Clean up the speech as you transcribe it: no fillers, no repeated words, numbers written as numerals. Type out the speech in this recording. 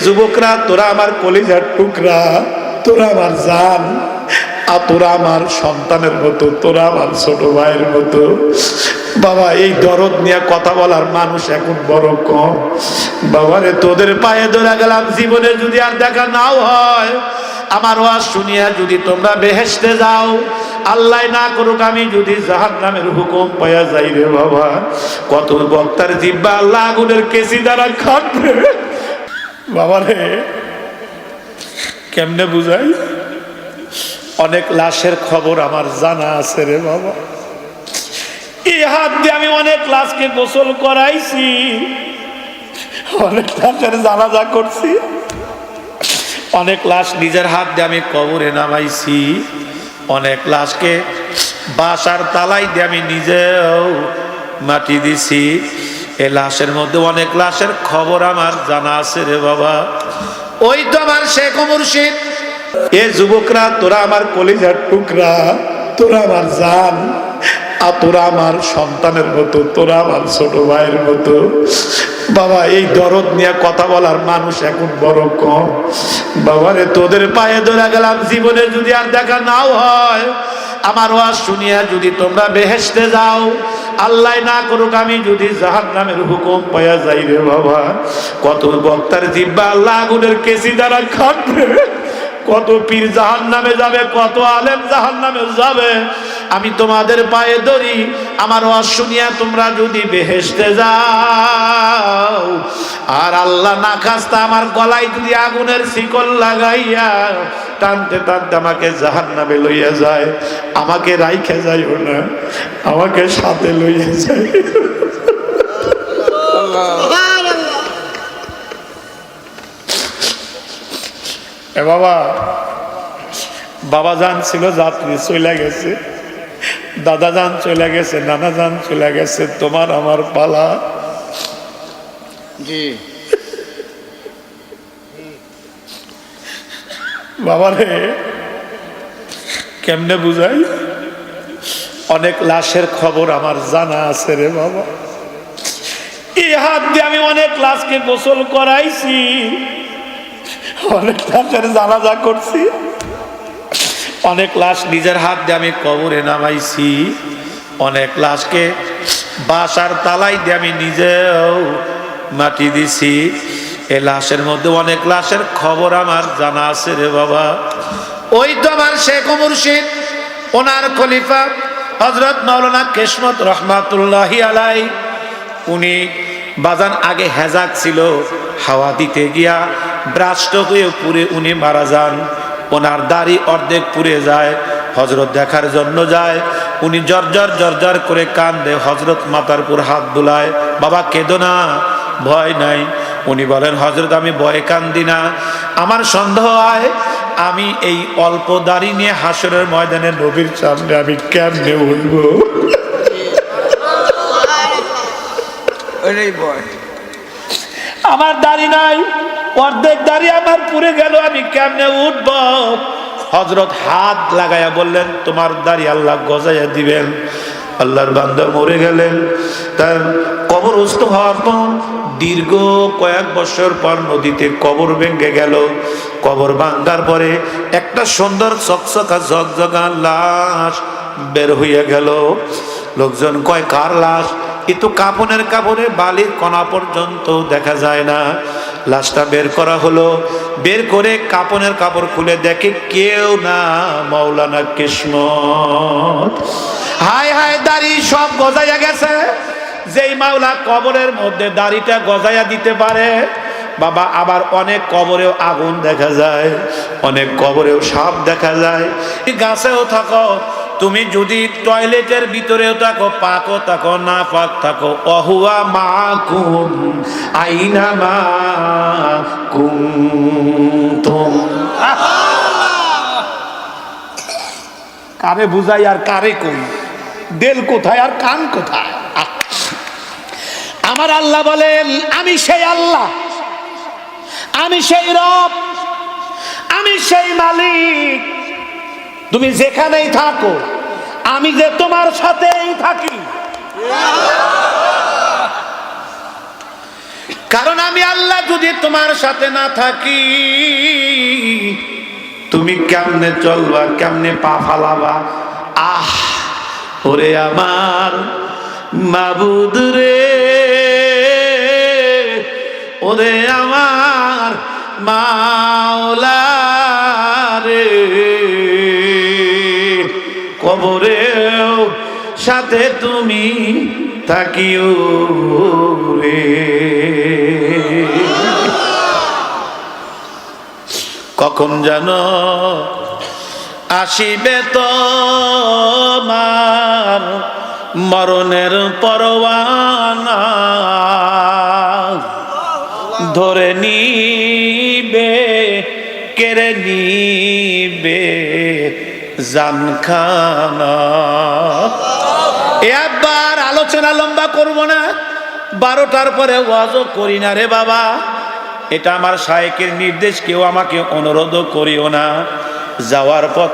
যুবকরা, তোরা আমার কলিজার টুকরা, তোরা আমার জান, আর তোরা আমার সন্তানের মতো, তোরা আমার ছোট ভাইয়ের মতো। বাবা, এই দরদ নিয়ে কথা বলার মানুষ এখন বড় কম। বাবারে, তোদের পায়ে ধরে গেলাম, জীবনে যদি আর দেখা নাও হয়, আমার ওয়াজ শুনিয়া যদি তোমরা বেহেশতে যাও, আল্লাহ না করুক আমি যদি জাহান্নামের হুকুম পাইয়া যাই রে বাবা, কত বক্তার জিব্বা আল্লাহ আগুনের কেসি দ্বারা কাটবে। বাবারে, কেমনে বুঝাই? অনেক লাশের খবর আমার জানা আছে রে বাবা। এই হাত দিয়ে আমি অনেক লাশকে গোসল করাইছি, অনেক লাশের জানাজা করছি, অনেক লাশ নিজের হাত দিয়ে আমি কবরে নামাইছি, অনেক লাশকে বাসার তালাই দিয়ে আমি নিজেও মাটি দিছি। এই লাশের মধ্যে অনেক লাশের খবর আমার জানা আছে রে বাবা। ওই তো আমার শেখ মুর্শিদ। এ যুবকরা, তোরা আমার কলিজার টুকরা, তোরা আমার জান, আর তোরা আমার সন্তানের মতো, তোরা আমার ছোট ভাইয়ের মতো। বাবা, এই দরদ নিয়ে কথা বলার মানুষ এখন বড় কম। বাবারে, তোদের পায়ে ধরে গেলাম, জীবনে যদি আর দেখা নাও হয়, আমার ওয়াজ শুনিয়া যদি তোমরা বেহেশতে যাও, আল্লাহ না করুক আমি যদি জাহান্নামের হুকুম পাইয়া যাই রে বাবা, কত বক্তার জিব্বা আল্লাহ আগুনের কেসি দ্বারা কাটবে, কত পীর জাহান্নামে যাবে, কত আলেম জাহান্নামে যাবে। আমি তোমাদের পায়ে ধরি, আমার ওয়াজ শুনিয়া তোমরা যদি বেহেশতে যাও, আর আল্লাহ না খাস্তা আমার গলায় যদি আগুনের শিকল লাগাইয়া টানতে টানতে আমাকে জাহান্নামে লইয়া যায়, আমাকে রাইখে যাইও না, আমাকে সাথে লইয়া যায়। এ বাবা, বাবা জান ছিল যাত্রী, চলে গেছে, দাদা জান চলে গেছে, নানা জান চলে গেছে, তোমার আমার পালা। জি বাবারে, কেমনে বুঝাই? অনেক লাশের খবর আমার জানা আছে রে বাবা। এই হাত দিয়ে আমি অনেক লাশকে গোসল করাইছি, অনেক লাশের জানাজা করছি, অনেক লাশ নিজের হাত দিয়ে আমি কবরে নামাইছি, অনেক লাশকে বাসার তালাই দিয়ে আমি নিজেও মাটি দিছি। এই লাশের মধ্যে অনেক লাশের খবর আমার জানা আছে রে বাবা। ওই তো আমার শেখ মুর্শিদ, ওনার খলিফা হযরত মাওলানা কিসমত রহমাতুল্লাহি আলাই, উনি বাজান আগে হেজাক ছিল, হাওয়া দিতে গিয়া ব্রাষ্ট হয়ে পুড়ে উনি মারা যান। ওনার দাড়ি অর্ধেক পুড়ে যায়, হযরত দেখার জন্য যায়, উনি জর্জর জর্জর করে কান্দে, হযরত মাথার উপর হাত বুলায়, বাবা কেঁদো না, ভয় নাই। উনি বলেন, হযরত আমি ভয়ে কান্দি না, আমার সন্দেহ হয় আমি এই অল্প দাড়ি নিয়ে হাসরের ময়দানে নবীর সামনে আমি কেমনে উঠবো। আমার দাড়ি নাই, অর্ধেক দাড়ি আমার পুড়ে গেল, আমি কেমনে উঠব? হযরত হাত লাগাইয়া বললেন, তোমার দাড়ি আল্লাহ গজাইয়া দিবেন। আল্লাহর বান্দা মরে গেলেন, তার কবরস্থ হওয়ার পর দীর্ঘ কয়েক বছর পর নদীতে কবর ভেঙে গেল। কবর ভাঙার পরে একটা সুন্দর চকচকা ঝকঝকা লাশ বের হইয়া গেল। লোকজন কয়, কার লাশ? কিন্তু কাপড়ের কাপড়ে বালির কণা পর্যন্ত দেখা যায় না। লাশটা বের করা হলো, বের করে কাপড়ের কাপড় খুলে দেখে কেউ না, মাওলানা কিসমত। হায় হায়, দাড়ি সব গজাইয়া গেছে। যেই মাওলা কবরের মধ্যে দাড়িটা গজাইয়া দিতে পারে বাবা, আবার অনেক কবরেও আগুন দেখা যায়, অনেক কবরেও সাপ দেখা যায়। গাছেও থাকো, তুমি যদি টয়লেটের ভিতরেও থাকো, পাকও থাকো, না পাক থাকো, অহুয়া মাকুম আইনা মা কুনতুম। কারে বুঝাই আর কারে কই? দেল কোথায় আর কান কোথায়? আমার আল্লাহ বলেন, আমি সেই আল্লাহ, আমি সেই রব, আমি সেই মালিক। তুমি যেখানেই থাকো, আমি যে তোমার সাথেই থাকি। কারণ আমি আল্লাহ যদি তোমার সাথে না থাকি, তুমি কেমনে চলবা, কেমনে পা ফালাবা? আহ ওরে আমার মাবুদ রে, ওরে আমার মাওলা রে, কবরেও সাথে তুমি থাকিও রে। কখন যেন আসিবে তোমার মরণের পরওয়ানা, ধরে নিবে কেড়ে নিবে জানখানা। একবার আলোচনা লম্বা করব না, 12টার পরে ওয়াজও করি না রে বাবা। এটা আমার শায়েখের নির্দেশ, কেউ আমাকে অনুরোধও করিও না। যাওয়ার পথে